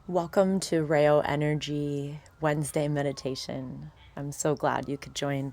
Welcome to Rayo Energy Wednesday meditation. I'm so glad you could join.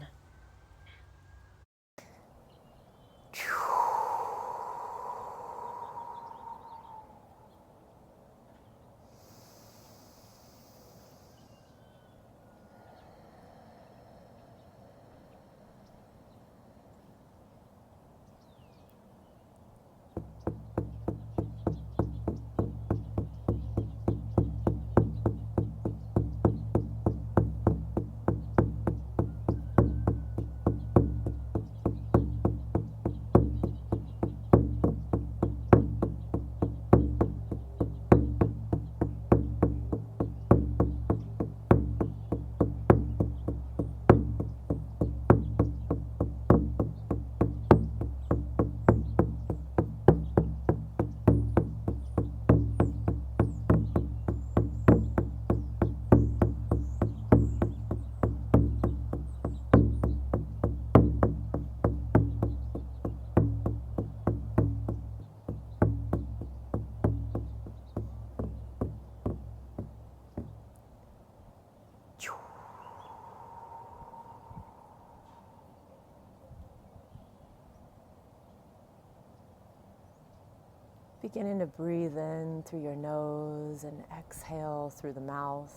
Beginning to breathe in through your nose and exhale through the mouth.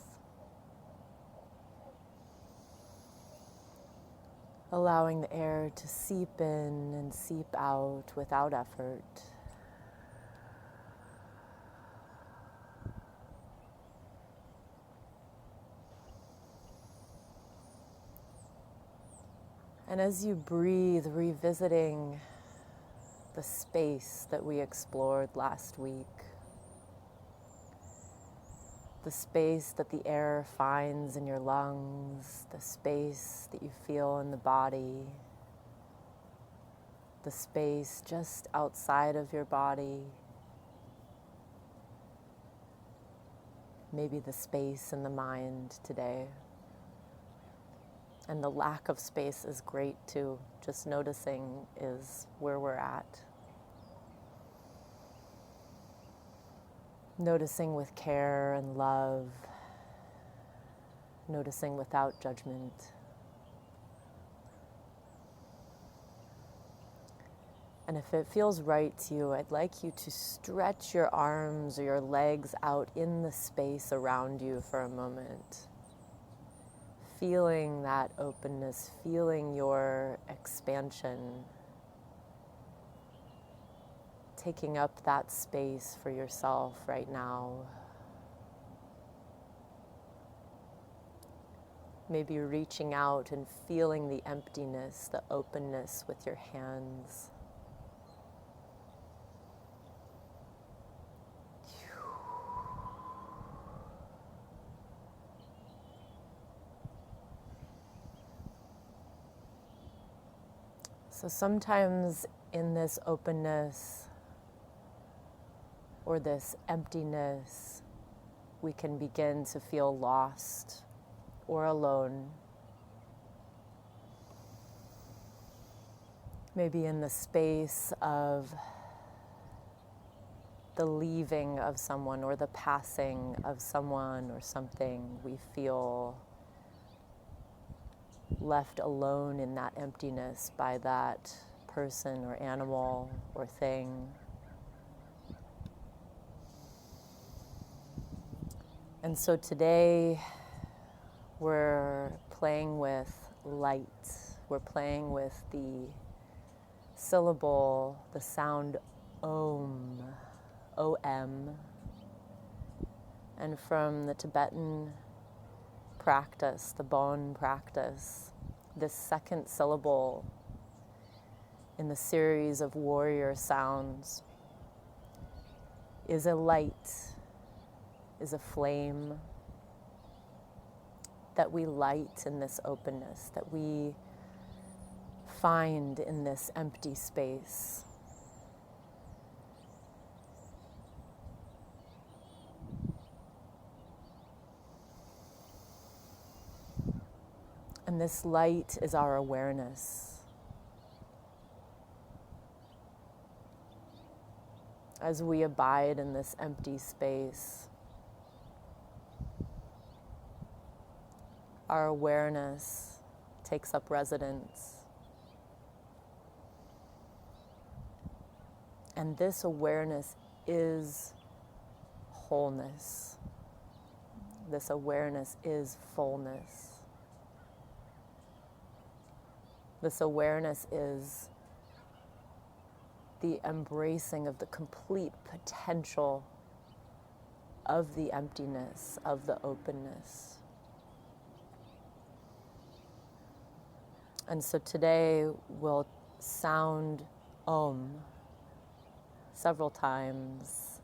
Allowing the air to seep in and seep out without effort. And as you breathe, revisiting the space that we explored last week, the space that the air finds in your lungs, the space that you feel in the body, the space just outside of your body, maybe the space in the mind today. And the lack of space is great too. Just noticing is where we're at. Noticing with care and love. Noticing without judgment. And if it feels right to you, I'd like you to stretch your arms or your legs out in the space around you for a moment. Feeling that openness, feeling your expansion, taking up that space for yourself right now. Maybe reaching out and feeling the emptiness, the openness with your hands. So sometimes in this openness or this emptiness, we can begin to feel lost or alone. Maybe in the space of the leaving of someone or the passing of someone or something, we feel left alone in that emptiness by that person or animal or thing. And so today we're playing with light. We're playing with the syllable, the sound Om, O-M. And from the Tibetan practice, the Bon practice, this second syllable in the series of warrior sounds is a light, is a flame that we light in this openness, that we find in this empty space. And this light is our awareness. As we abide in this empty space, our awareness takes up residence. And this awareness is wholeness. This awareness is fullness. This awareness is the embracing of the complete potential of the emptiness, of the openness. And so today we'll sound Om several times.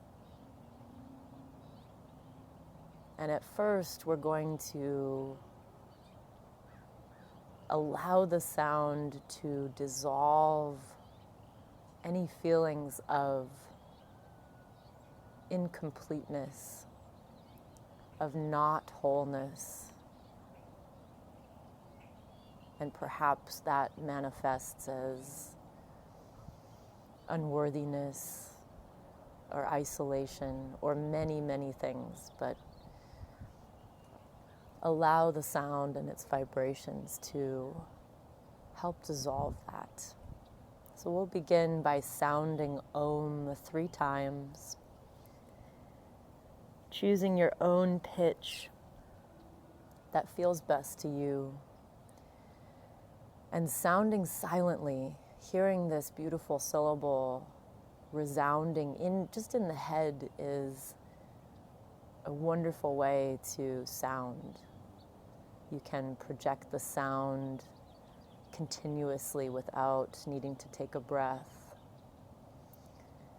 And at first we're going to allow the sound to dissolve any feelings of incompleteness, of not wholeness. And perhaps that manifests as unworthiness or isolation or many, many things. But allow the sound and its vibrations to help dissolve that. So we'll begin by sounding Om 3 times, choosing your own pitch that feels best to you, and sounding silently, hearing this beautiful syllable resounding just in the head is a wonderful way to sound. You can project the sound continuously without needing to take a breath.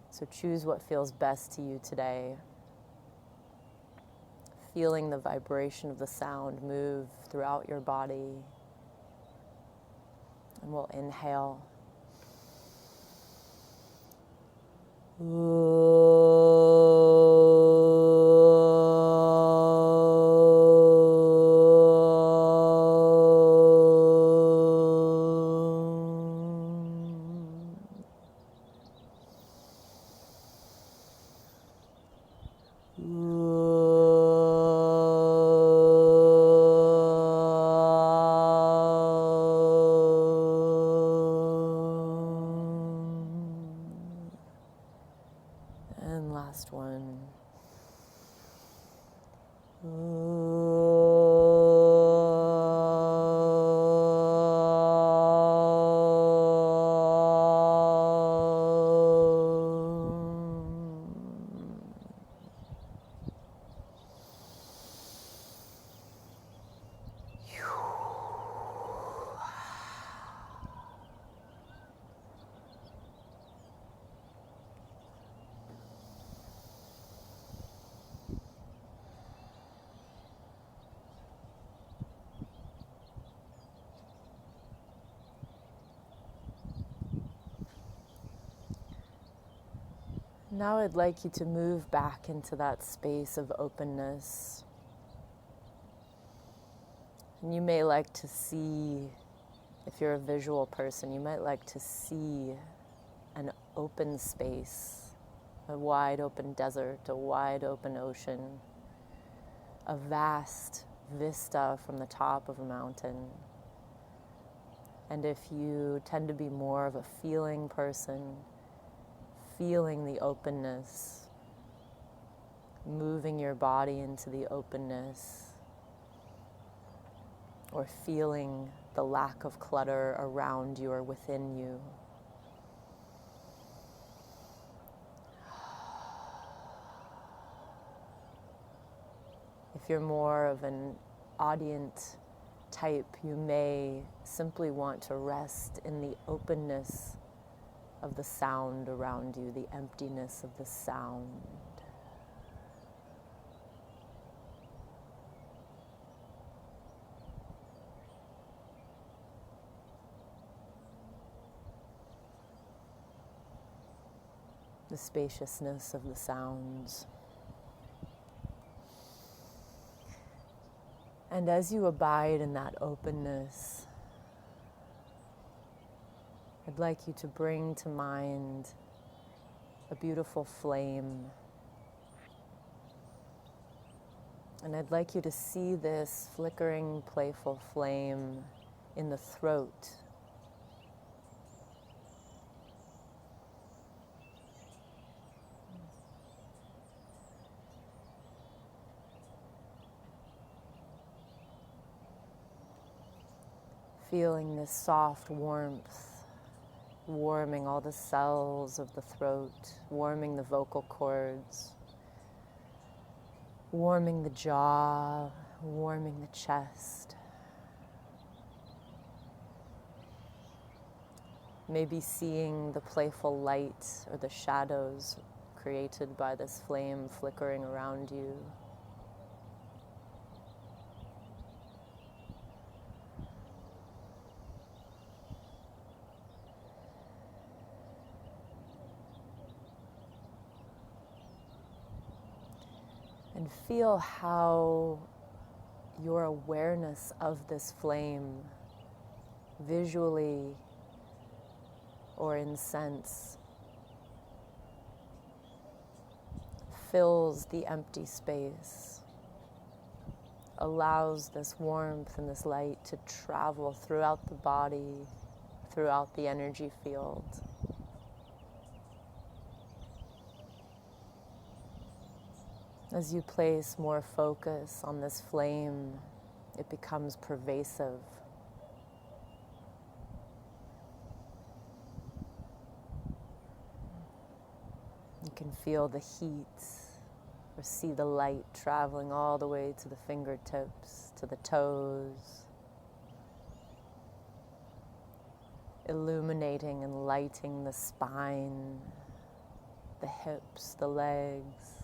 So choose what feels best to you today. Feeling the vibration of the sound move throughout your body. And we'll inhale. And last one. Now I'd like you to move back into that space of openness. And you may like to see, if you're a visual person, you might like to see an open space, a wide open desert, a wide open ocean, a vast vista from the top of a mountain. And if you tend to be more of a feeling person, feeling the openness, moving your body into the openness, or feeling the lack of clutter around you or within you. If you're more of an audient type, you may simply want to rest in the openness of the sound around you, the emptiness of the sound. The spaciousness of the sounds. And as you abide in that openness, I'd like you to bring to mind a beautiful flame. And I'd like you to see this flickering, playful flame in the throat. Feeling this soft warmth, warming all the cells of the throat, warming the vocal cords, warming the jaw, warming the chest. Maybe seeing the playful light or the shadows created by this flame flickering around you. And feel how your awareness of this flame, visually or in sense, fills the empty space, allows this warmth and this light to travel throughout the body, throughout the energy field. As you place more focus on this flame, it becomes pervasive. You can feel the heat or see the light traveling all the way to the fingertips, to the toes, illuminating and lighting the spine, the hips, the legs.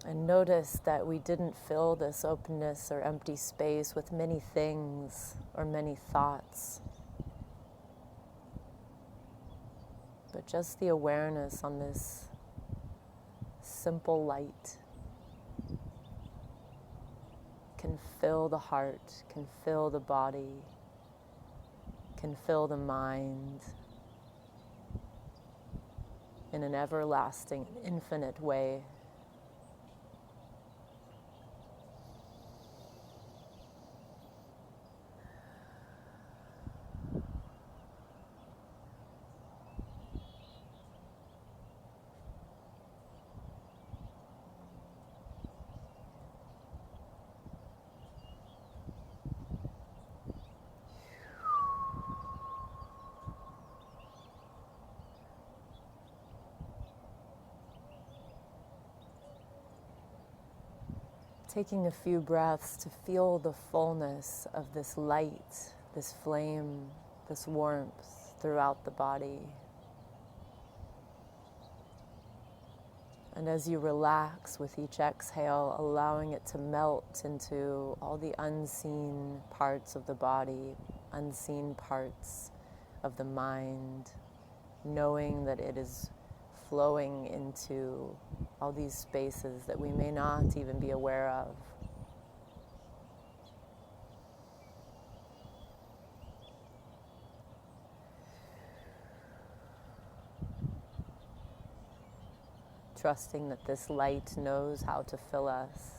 And notice that we didn't fill this openness or empty space with many things or many thoughts, but just the awareness on this simple light can fill the heart, can fill the body, can fill the mind in an everlasting, infinite way. Taking a few breaths to feel the fullness of this light, this flame, this warmth throughout the body. And as you relax with each exhale, allowing it to melt into all the unseen parts of the body, unseen parts of the mind, knowing that it is flowing into all these spaces that we may not even be aware of. Trusting that this light knows how to fill us.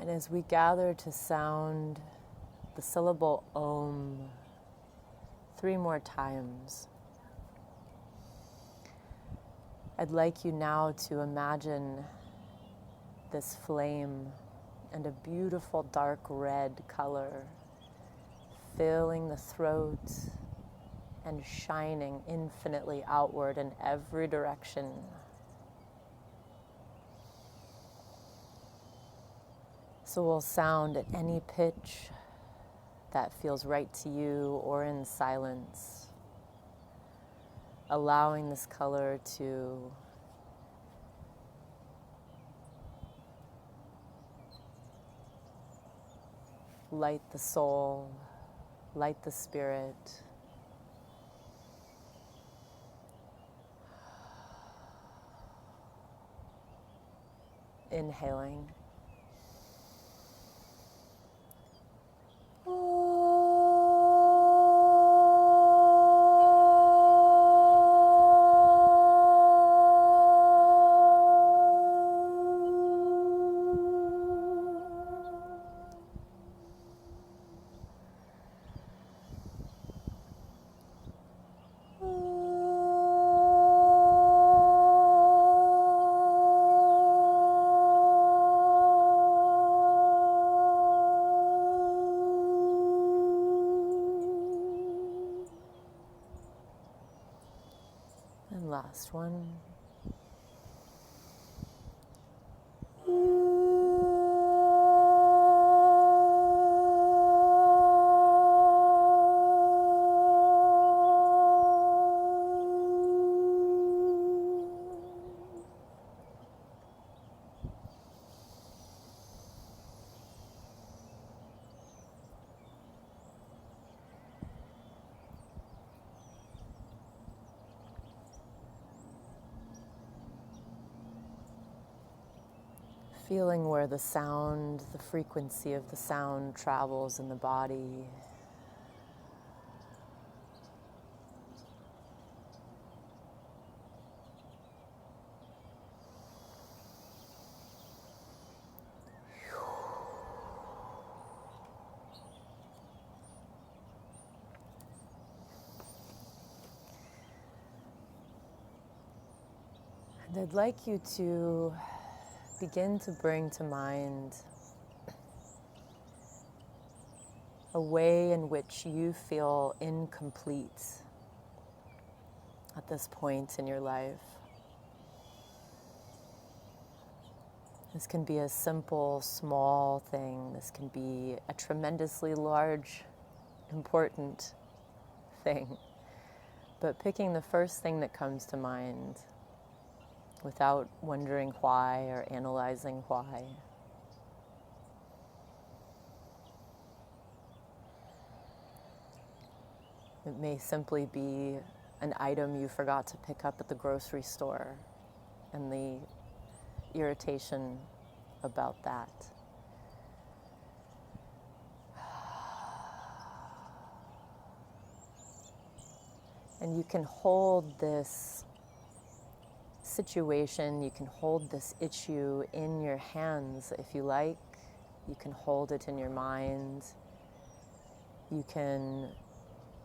And as we gather to sound the syllable Om 3 more times, I'd like you now to imagine this flame and a beautiful dark red color filling the throat and shining infinitely outward in every direction. So we'll sound at any pitch that feels right to you or in silence, allowing this color to light the soul, light the spirit. Inhaling. And last one. Feeling where the sound, the frequency of the sound travels in the body. And I'd like you to begin to bring to mind a way in which you feel incomplete at this point in your life. This can be a simple, small thing. This can be a tremendously large, important thing. But picking the first thing that comes to mind without wondering why or analyzing why. It may simply be an item you forgot to pick up at the grocery store and the irritation about that. And you can hold this situation, you can hold this issue in your hands if you like. You can hold it in your mind. You can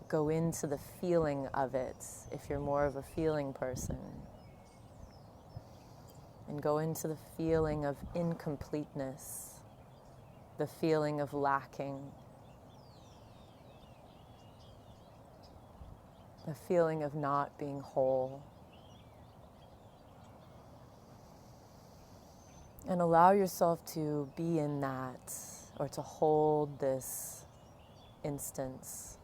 go into the feeling of it if you're more of a feeling person. And go into the feeling of incompleteness, the feeling of lacking, the feeling of not being whole. And allow yourself to be in that, or to hold this instance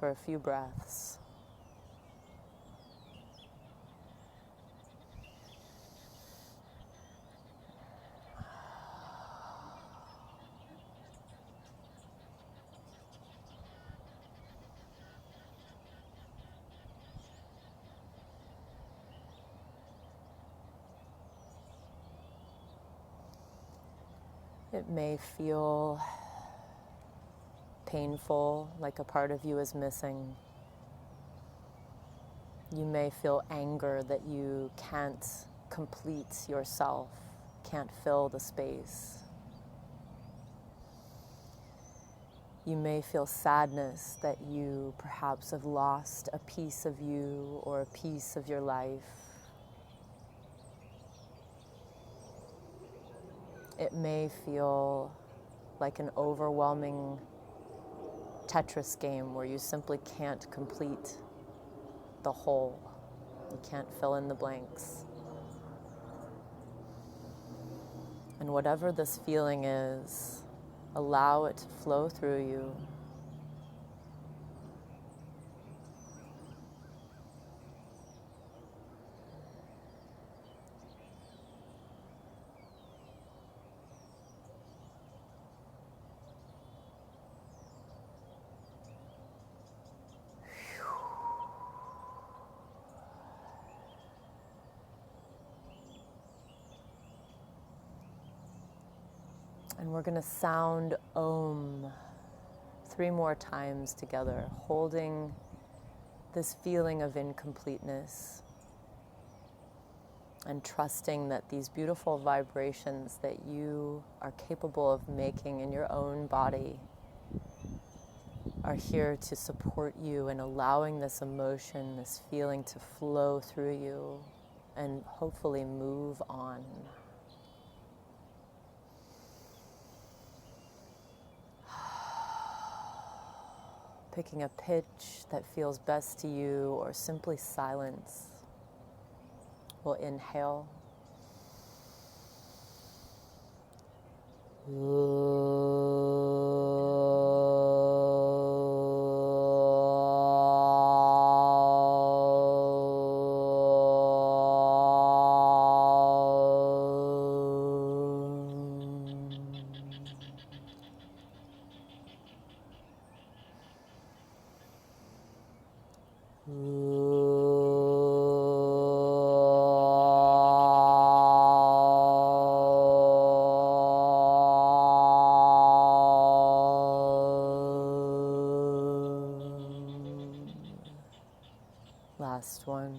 for a few breaths. It may feel painful, like a part of you is missing. You may feel anger that you can't complete yourself, can't fill the space. You may feel sadness that you perhaps have lost a piece of you or a piece of your life. It may feel like an overwhelming Tetris game where you simply can't complete the whole. You can't fill in the blanks. And whatever this feeling is, allow it to flow through you. And we're going to sound Om 3 more times together, holding this feeling of incompleteness and trusting that these beautiful vibrations that you are capable of making in your own body are here to support you in allowing this emotion, this feeling to flow through you and hopefully move on. Picking a pitch that feels best to you or simply silence. We'll inhale. Last one.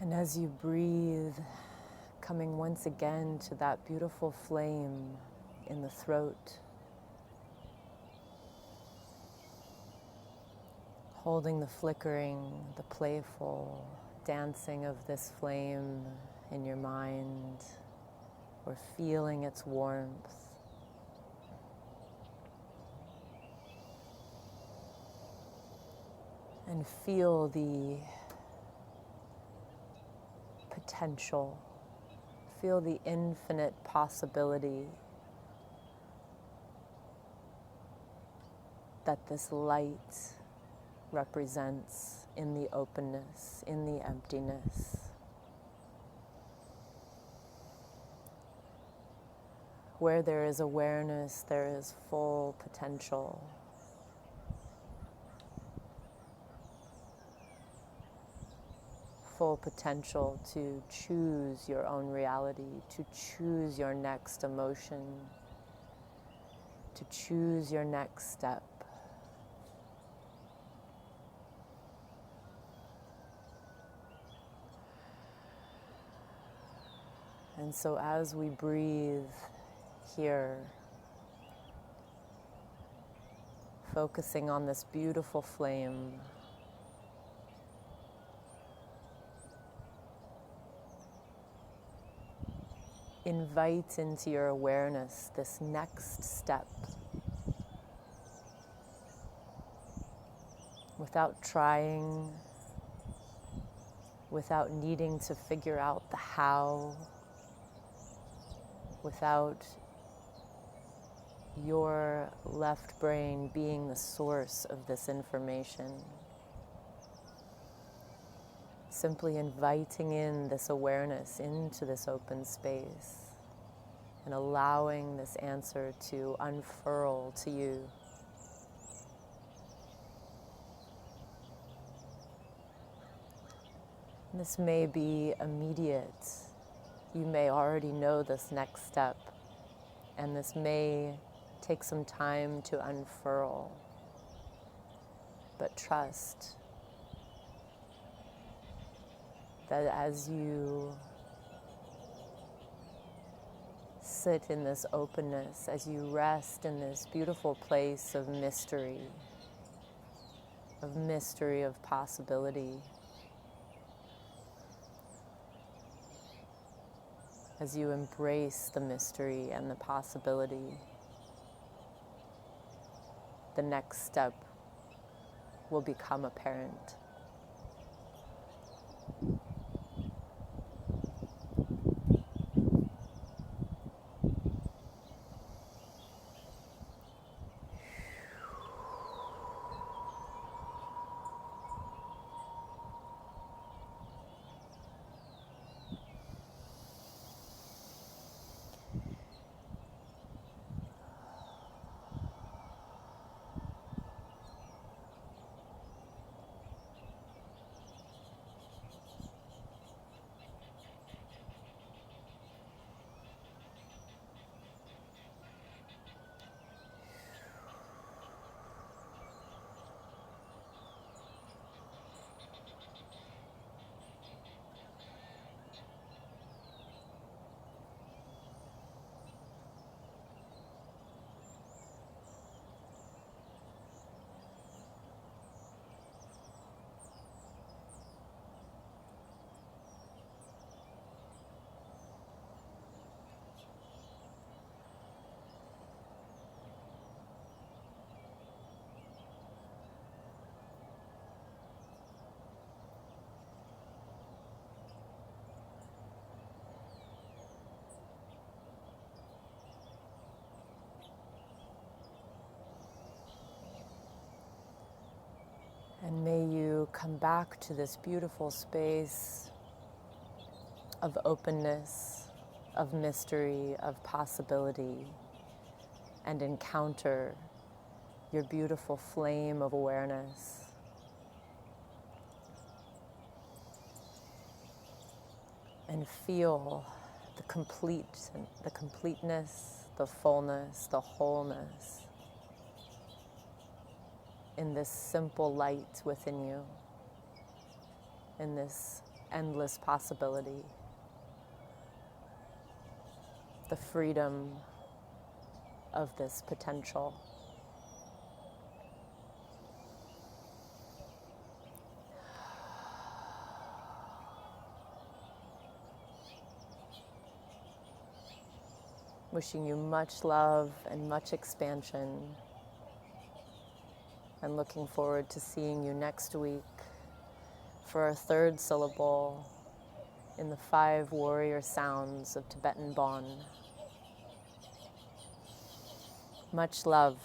And as you breathe, coming once again to that beautiful flame in the throat, holding the flickering, the playful dancing of this flame in your mind, or feeling its warmth. And feel the potential, feel the infinite possibility that this light represents in the openness, in the emptiness. Where there is awareness, there is full potential. Full potential to choose your own reality, to choose your next emotion, to choose your next step. And so as we breathe here, focusing on this beautiful flame, invite into your awareness this next step. Without trying, without needing to figure out the how, without your left brain being the source of this information. Simply inviting in this awareness into this open space and allowing this answer to unfurl to you. This may be immediate. You may already know this next step, and this may take some time to unfurl. But trust that as you sit in this openness, as you rest in this beautiful place of mystery, of possibility, as you embrace the mystery and the possibility, the next step will become apparent. And may you come back to this beautiful space of openness, of mystery, of possibility, and encounter your beautiful flame of awareness. And feel the completeness, the fullness, the wholeness in this simple light within you, in this endless possibility, the freedom of this potential. Wishing you much love and much expansion, and looking forward to seeing you next week for our third syllable in the 5 Warrior Sounds of Tibetan Bon. Much love.